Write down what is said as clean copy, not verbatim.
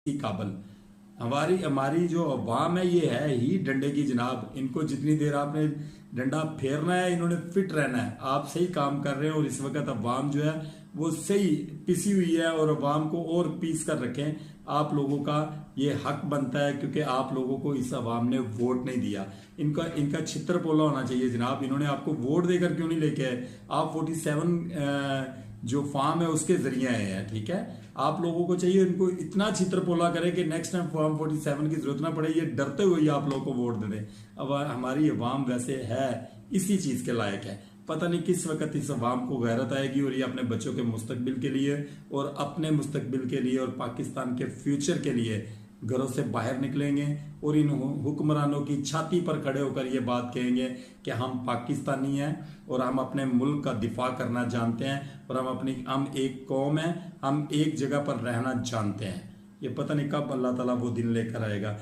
ही काबल। हमारी हमारी जो अवाम है ये है ही डंडे की जनाब। इनको जितनी देर आपने डंडा फेरना है इन्होंने फिट रहना है। आप सही काम कर रहे हैं और इस वक्त अवाम जो है वो सही पिसी हुई है और अवाम को और पीस कर रखें। आप लोगों का ये हक बनता है क्योंकि आप लोगों को इस अवाम ने वोट नहीं दिया। इनका इनका छित्र पोला होना चाहिए जनाब। इन्होंने आपको वोट देकर क्यों नहीं लेके आए? आप 47 जो फार्म है उसके जरिए आए हैं, ठीक है। आप लोगों को चाहिए इनको इतना छित्रपोला करे कि नेक्स्ट टाइम फॉर्म 47 की जरूरत ना पड़े, ये डरते हुए ही आप लोगों को वोट दे दें। अब हमारी अवाम वैसे है इसी चीज के लायक है। पता नहीं किस वक्त इस अवाम को गैरत आएगी और ये अपने बच्चों के मुस्तकबिल के लिए और अपने मुस्तकबिल के लिए और पाकिस्तान के फ्यूचर के लिए घरों से बाहर निकलेंगे और इन हुक्मरानों की छाती पर खड़े होकर ये बात कहेंगे कि हम पाकिस्तानी हैं और हम अपने मुल्क का दिफा करना जानते हैं और हम एक कौम हैं, हम एक जगह पर रहना जानते हैं। ये पता नहीं कब अल्लाह ताला वो दिन लेकर आएगा।